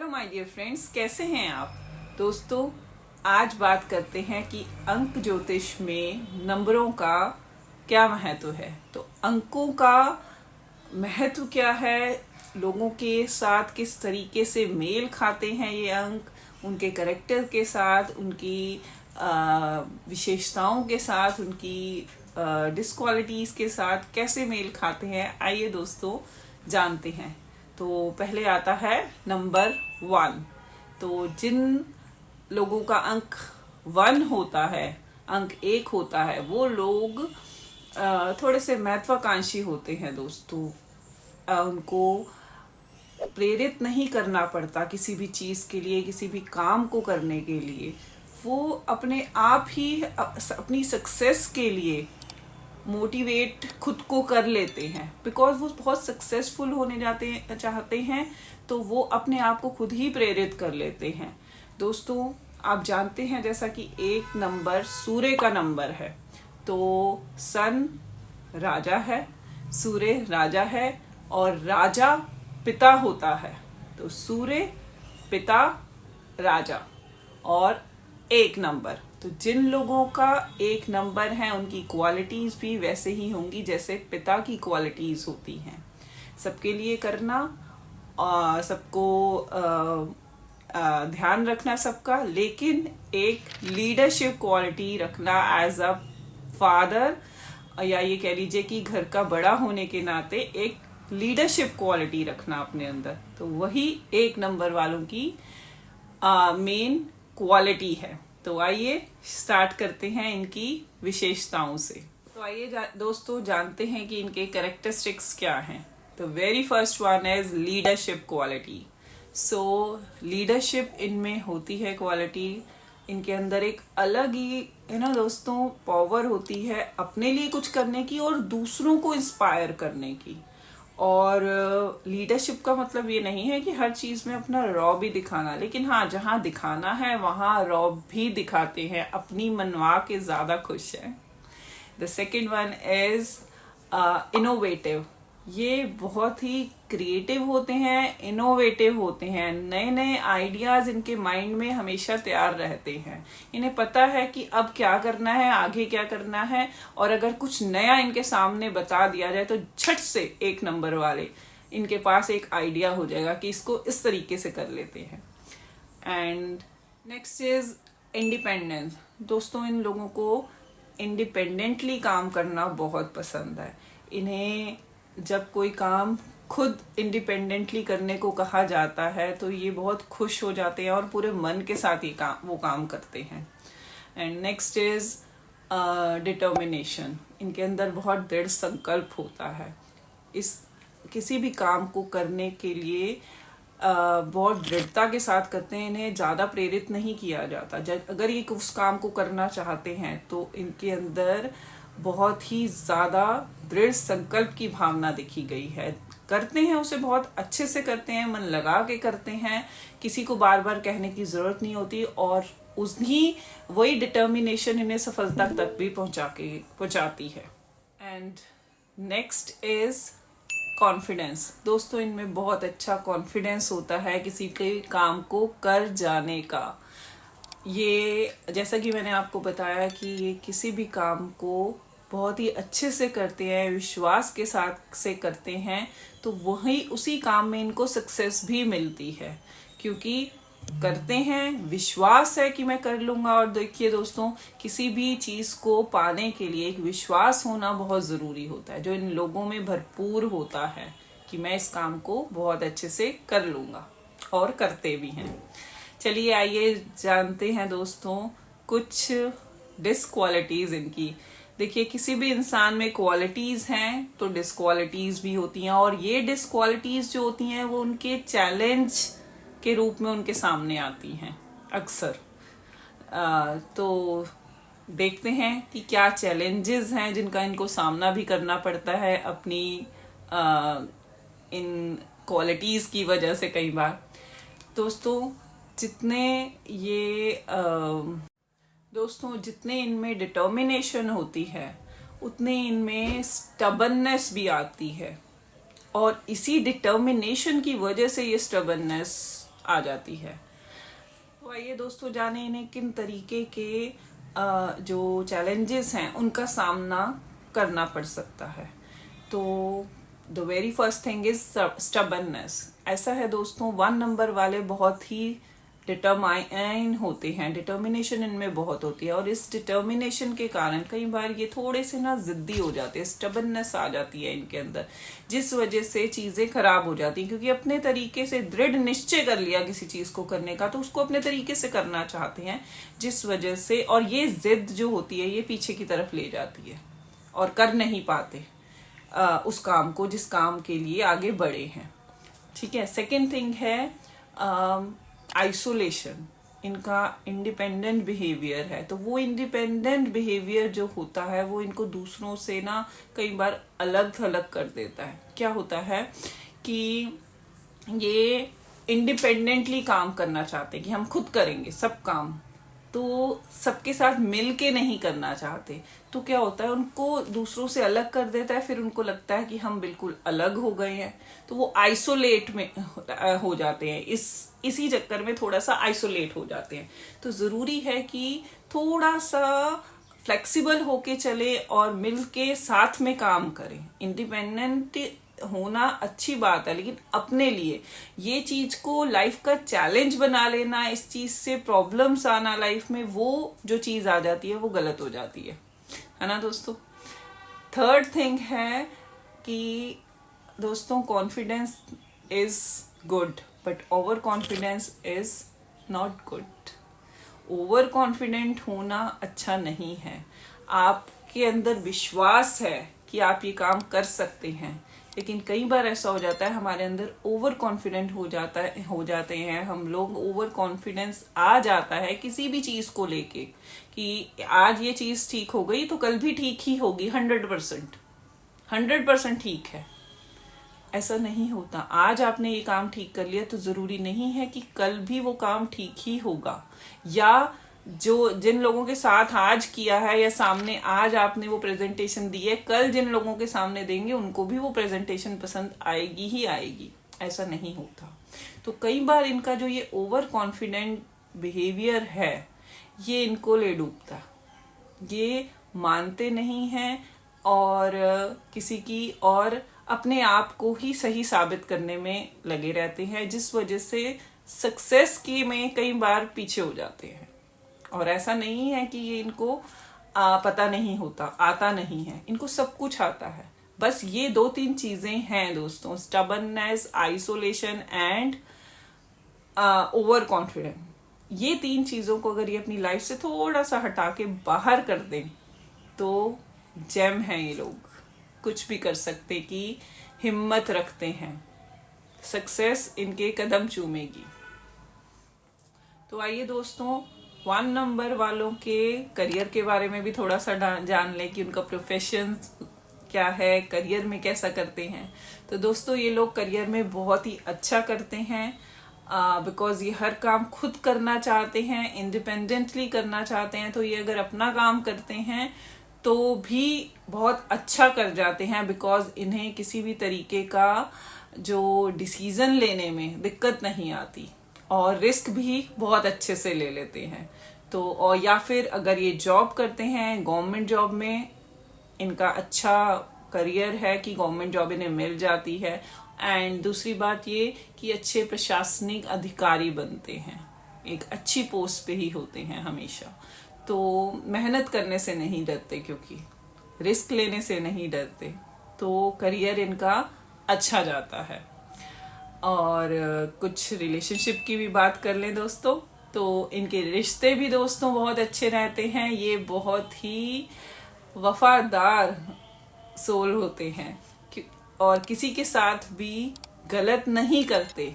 My dear friends, कैसे हैं आप दोस्तों। आज बात करते हैं कि अंक ज्योतिष में नंबरों का क्या महत्व है। तो अंकों का महत्व क्या है, लोगों के साथ किस तरीके से मेल खाते हैं ये अंक, उनके कैरेक्टर के साथ, उनकी विशेषताओं के साथ, उनकी डिसक्वालिटीज के साथ कैसे मेल खाते हैं, आइए दोस्तों जानते हैं। तो पहले आता है नंबर 1। तो जिन लोगों का अंक 1 होता है, अंक 1 होता है, वो लोग थोड़े से महत्वाकांक्षी होते हैं दोस्तों। उनको प्रेरित नहीं करना पड़ता किसी भी चीज़ के लिए, किसी भी काम को करने के लिए। वो अपने आप ही अपनी सक्सेस के लिए मोटिवेट खुद को कर लेते हैं, बिकॉज वो बहुत सक्सेसफुल होने चाहते हैं। तो वो अपने आप को खुद ही प्रेरित कर लेते हैं। दोस्तों आप जानते हैं जैसा कि 1 नंबर सूर्य का नंबर है, तो सन राजा है, सूर्य राजा है और राजा पिता होता है। तो सूर्य पिता राजा और 1 नंबर। तो जिन लोगों का 1 नंबर है उनकी क्वालिटीज भी वैसे ही होंगी जैसे पिता की क्वालिटीज होती हैं। सबके लिए करना, सबको ध्यान रखना सबका, लेकिन एक लीडरशिप क्वालिटी रखना एज अ फादर, या ये कह लीजिए कि घर का बड़ा होने के नाते एक लीडरशिप क्वालिटी रखना अपने अंदर। तो वही 1 नंबर वालों की मेन क्वालिटी है। तो आइए स्टार्ट करते हैं इनकी विशेषताओं से। तो आइए दोस्तों जानते हैं कि इनके कैरेक्टरिस्टिक्स क्या हैं। तो very first one is leadership quality. So leadership इनमें होती है क्वालिटी, इनके अंदर एक अलग ही दोस्तों पावर होती है अपने लिए कुछ करने की और दूसरों को इंस्पायर करने की। और लीडरशिप का मतलब ये नहीं है कि हर चीज में अपना रॉ भी दिखाना, लेकिन हाँ जहाँ दिखाना है वहाँ रॉ भी दिखाते हैं, अपनी मनवा के ज्यादा खुश है। The second one is innovative. ये बहुत ही क्रिएटिव होते हैं, इनोवेटिव होते हैं, नए नए आइडियाज इनके माइंड में हमेशा तैयार रहते हैं। इन्हें पता है कि अब क्या करना है, आगे क्या करना है, और अगर कुछ नया इनके सामने बता दिया जाए तो झट से 1 नंबर वाले इनके पास एक आइडिया हो जाएगा कि इसको इस तरीके से कर लेते हैं। And next is independence. दोस्तों इन लोगों को इंडिपेंडेंटली काम करना बहुत पसंद है। इन्हें जब कोई काम खुद इंडिपेंडेंटली करने को कहा जाता है तो ये बहुत खुश हो जाते हैं और पूरे मन के साथ ही वो काम करते हैं। And next is determination. इनके अंदर बहुत दृढ़ संकल्प होता है। इस किसी भी काम को करने के लिए बहुत दृढ़ता के साथ करते हैं। इन्हें ज़्यादा प्रेरित नहीं किया जाता। अगर ये उस काम को करना चाहते हैं तो इनके अंदर बहुत ही ज़्यादा दृढ़ संकल्प की भावना दिखी गई है। करते हैं उसे बहुत अच्छे से करते हैं, मन लगा के करते हैं, किसी को बार बार कहने की ज़रूरत नहीं होती, और वही डिटर्मिनेशन इन्हें सफलता तक भी पहुंचाती है। And next is confidence. दोस्तों इनमें बहुत अच्छा कॉन्फिडेंस होता है किसी के काम को कर जाने का। ये जैसा कि मैंने आपको बताया कि ये किसी भी काम को बहुत ही अच्छे से करते हैं, विश्वास के साथ से करते हैं, तो वही उसी काम में इनको सक्सेस भी मिलती है, क्योंकि करते हैं, विश्वास है कि मैं कर लूंगा। और देखिए दोस्तों, किसी भी चीज को पाने के लिए एक विश्वास होना बहुत जरूरी होता है, जो इन लोगों में भरपूर होता है कि मैं इस काम को बहुत अच्छे से कर लूंगा, और करते भी हैं। चलिए आइए जानते हैं दोस्तों कुछ डिसक्वालिटीज इनकी। देखिए किसी भी इंसान में क्वालिटीज हैं तो डिसक्वालिटीज भी होती हैं, और ये डिसक्वालिटीज जो होती हैं वो उनके चैलेंज के रूप में उनके सामने आती हैं अक्सर। तो देखते हैं कि क्या चैलेंजेस हैं जिनका इनको सामना भी करना पड़ता है अपनी इन क्वालिटीज की वजह से कई बार। जितने इनमें डिटर्मिनेशन होती है उतने इनमें स्टबननेस भी आती है, और इसी डिटर्मिनेशन की वजह से ये स्टबननेस आ जाती है। तो आइए दोस्तों जाने इन्हें किन तरीके के जो चैलेंजेस हैं उनका सामना करना पड़ सकता है। तो the very first thing is stubbornness. ऐसा है दोस्तों, 1 नंबर वाले बहुत ही डिटरमाइन होते हैं, डिटर्मिनेशन इनमें बहुत होती है, और इस डिटर्मिनेशन के कारण कई बार ये थोड़े से ना जिद्दी हो जाते हैं, स्टबर्ननेस आ जाती है इनके अंदर, जिस वजह से चीजें खराब हो जाती हैं। क्योंकि अपने तरीके से दृढ़ निश्चय कर लिया किसी चीज को करने का, तो उसको अपने तरीके से करना चाहते हैं, जिस वजह से, और ये जिद जो होती है ये पीछे की तरफ ले जाती है और कर नहीं पाते उस काम को जिस काम के लिए आगे बढ़े हैं। ठीक है। सेकेंड थिंग है आइसोलेशन। इनका इंडिपेंडेंट बिहेवियर है, तो वो इंडिपेंडेंट बिहेवियर जो होता है वो इनको दूसरों से ना कई बार अलग थलग कर देता है। क्या होता है कि ये इंडिपेंडेंटली काम करना चाहते हैं कि हम खुद करेंगे सब काम, तो सबके साथ मिल के नहीं करना चाहते। तो क्या होता है, उनको दूसरों से अलग कर देता है, फिर उनको लगता है कि हम बिल्कुल अलग हो गए हैं, तो वो आइसोलेट में हो जाते हैं। इसी चक्कर में थोड़ा सा आइसोलेट हो जाते हैं। तो जरूरी है कि थोड़ा सा फ्लेक्सिबल होके चले और मिल के साथ में काम करें। इंडिपेंडेंट होना अच्छी बात है, लेकिन अपने लिए ये चीज को लाइफ का चैलेंज बना लेना, इस चीज से प्रॉब्लम्स आना लाइफ में, वो जो चीज आ जाती है वो गलत हो जाती है ना दोस्तों। थर्ड थिंग है कि दोस्तों confidence is good but over confidence is not good. Over confident होना अच्छा नहीं है। आपके अंदर विश्वास है कि आप ये काम कर सकते हैं, लेकिन कई बार ऐसा हो जाता है हमारे अंदर ओवर कॉन्फिडेंट हो जाते हैं हम लोग। ओवर कॉन्फिडेंस आ जाता है किसी भी चीज को लेके कि आज ये चीज ठीक हो गई तो कल भी ठीक ही होगी, 100% ठीक है। ऐसा नहीं होता। आज आपने ये काम ठीक कर लिया तो जरूरी नहीं है कि कल भी वो काम ठीक ही होगा, या जो जिन लोगों के साथ आज किया है या सामने आज आपने वो प्रेजेंटेशन दी है, कल जिन लोगों के सामने देंगे उनको भी वो प्रेजेंटेशन पसंद आएगी ही आएगी। ऐसा नहीं होता। तो कई बार इनका जो ये ओवर कॉन्फिडेंट बिहेवियर है ये इनको ले डूबता, ये मानते नहीं हैं और किसी की और अपने आप को ही सही साबित करने में लगे रहते हैं, जिस वजह से सक्सेस की में कई बार पीछे हो जाते हैं। और ऐसा नहीं है कि ये इनको पता नहीं होता, आता नहीं है, इनको सब कुछ आता है। बस ये 2-3 चीजें हैं दोस्तों, stubbornness, isolation and over confident. ये 3 चीजों को अगर ये अपनी लाइफ से थोड़ा सा हटा के बाहर कर दें तो जेम है ये लोग, कुछ भी कर सकते की हिम्मत रखते हैं, सक्सेस इनके कदम चूमेगी। तो आइए दोस्तों 1 नंबर वालों के करियर के बारे में भी थोड़ा सा जान लें कि उनका प्रोफेशन क्या है, करियर में कैसा करते हैं। तो दोस्तों ये लोग करियर में बहुत ही अच्छा करते हैं बिकॉज ये हर काम खुद करना चाहते हैं, इंडिपेंडेंटली करना चाहते हैं। तो ये अगर अपना काम करते हैं तो भी बहुत अच्छा कर जाते हैं बिकॉज इन्हें किसी भी तरीके का जो डिसीजन लेने में दिक्कत नहीं आती और रिस्क भी बहुत अच्छे से ले लेते हैं। तो और या फिर अगर ये जॉब करते हैं, गवर्नमेंट जॉब में इनका अच्छा करियर है कि गवर्नमेंट जॉब इन्हें मिल जाती है। एंड दूसरी बात ये कि अच्छे प्रशासनिक अधिकारी बनते हैं, एक अच्छी पोस्ट पे ही होते हैं हमेशा। तो मेहनत करने से नहीं डरते, क्योंकि रिस्क लेने से नहीं डरते, तो करियर इनका अच्छा जाता है। और कुछ रिलेशनशिप की भी बात कर लें दोस्तों, तो इनके रिश्ते भी दोस्तों बहुत अच्छे रहते हैं। ये बहुत ही वफादार सोल होते हैं और किसी के साथ भी गलत नहीं करते,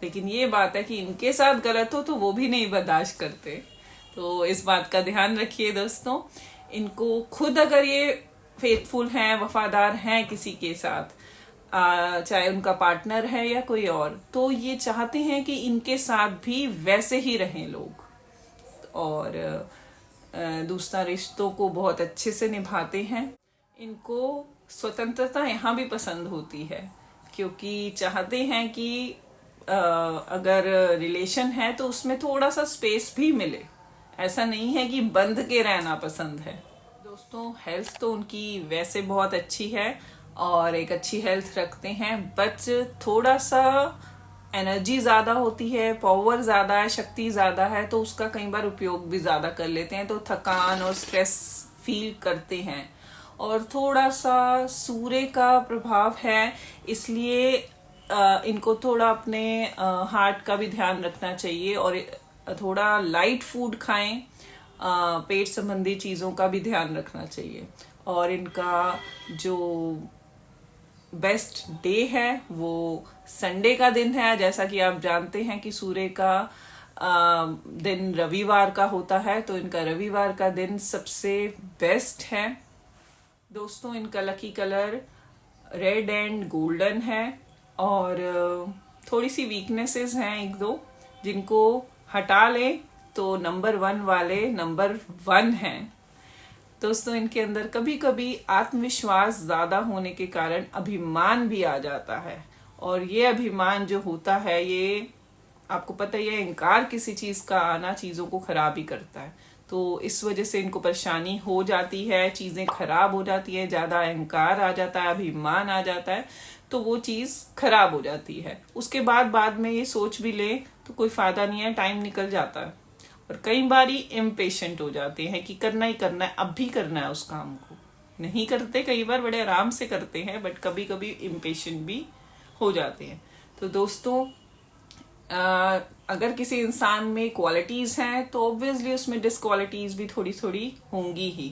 लेकिन ये बात है कि इनके साथ गलत हो तो वो भी नहीं बर्दाश्त करते। तो इस बात का ध्यान रखिए दोस्तों। इनको खुद अगर ये फेथफुल हैं, वफादार हैं किसी के साथ, चाहे उनका पार्टनर है या कोई और, तो ये चाहते हैं कि इनके साथ भी वैसे ही रहें लोग। और दूसरा रिश्तों को बहुत अच्छे से निभाते हैं। इनको स्वतंत्रता यहाँ भी पसंद होती है, क्योंकि चाहते हैं कि अगर रिलेशन है तो उसमें थोड़ा सा स्पेस भी मिले, ऐसा नहीं है कि बंध के रहना पसंद है। दोस्तों हेल्थ तो उनकी वैसे बहुत अच्छी है और एक अच्छी हेल्थ रखते हैं, बट थोड़ा सा एनर्जी ज़्यादा होती है, पावर ज़्यादा है, शक्ति ज़्यादा है, तो उसका कई बार उपयोग भी ज़्यादा कर लेते हैं, तो थकान और स्ट्रेस फील करते हैं। और थोड़ा सा सूर्य का प्रभाव है, इसलिए इनको थोड़ा अपने हार्ट का भी ध्यान रखना चाहिए और थोड़ा लाइट फूड खाएं, पेट संबंधी चीज़ों का भी ध्यान रखना चाहिए। और इनका जो बेस्ट डे है वो संडे का दिन है, जैसा कि आप जानते हैं कि सूर्य का दिन रविवार का होता है, तो इनका रविवार का दिन सबसे बेस्ट है। दोस्तों इनका lucky colour red and golden है और थोड़ी सी वीकनेसेस हैं एक दो, जिनको हटा लें तो नंबर 1 वाले नंबर 1 हैं। दोस्तों इनके अंदर कभी कभी आत्मविश्वास ज्यादा होने के कारण अभिमान भी आ जाता है, और ये अभिमान जो होता है, ये आपको पता ही है, अहंकार किसी चीज का आना चीजों को खराब ही करता है, तो इस वजह से इनको परेशानी हो जाती है, चीजें खराब हो जाती है, ज्यादा अहंकार आ जाता है, अभिमान आ जाता है, तो वो चीज खराब हो जाती है। उसके बाद में ये सोच भी ले तो कोई फायदा नहीं है, टाइम निकल जाता है। और कई बार इम्पेशेंट हो जाते हैं कि करना ही करना है, अब भी करना है, उस काम को नहीं करते, कई बार बड़े आराम से करते हैं, बट कभी कभी इम्पेशेंट भी हो जाते हैं। तो दोस्तों अगर किसी इंसान में क्वालिटीज हैं तो ऑब्वियसली उसमें डिसक्वालिटीज भी थोड़ी थोड़ी होंगी ही।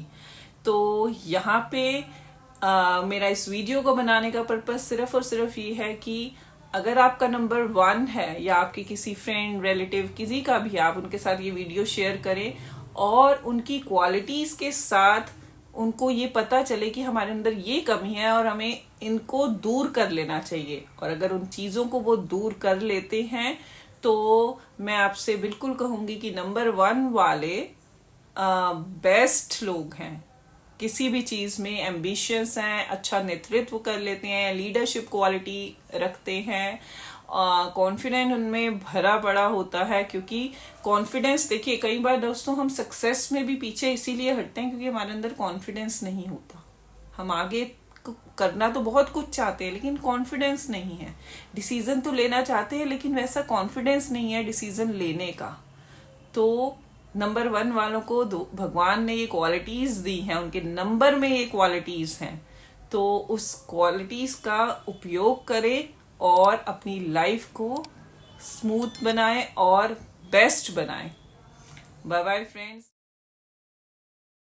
तो यहाँ पे मेरा इस वीडियो को बनाने का पर्पज सिर्फ और सिर्फ ये है कि अगर आपका नंबर 1 है या आपके किसी फ्रेंड रिलेटिव किसी का भी, आप उनके साथ ये वीडियो शेयर करें और उनकी क्वालिटीज के साथ उनको ये पता चले कि हमारे अंदर ये कमी है और हमें इनको दूर कर लेना चाहिए। और अगर उन चीजों को वो दूर कर लेते हैं तो मैं आपसे बिल्कुल कहूंगी कि नंबर 1 वाले बेस्ट लोग हैं, किसी भी चीज में एम्बिशियस हैं, अच्छा नेतृत्व कर लेते हैं, लीडरशिप क्वालिटी रखते हैं, कॉन्फिडेंट उनमें भरा पड़ा होता है। क्योंकि कॉन्फिडेंस, देखिए कई बार दोस्तों हम सक्सेस में भी पीछे इसीलिए हटते हैं क्योंकि हमारे अंदर कॉन्फिडेंस नहीं होता। हम आगे करना तो बहुत कुछ चाहते हैं लेकिन कॉन्फिडेंस नहीं है, डिसीजन तो लेना चाहते हैं लेकिन वैसा कॉन्फिडेंस नहीं है डिसीजन लेने का। तो नंबर 1 वालों को भगवान ने ये क्वालिटीज दी हैं, उनके नंबर में ये क्वालिटीज हैं, तो उस क्वालिटीज का उपयोग करें और अपनी लाइफ को स्मूथ बनाएं और बेस्ट बनाएं। Bye bye friends.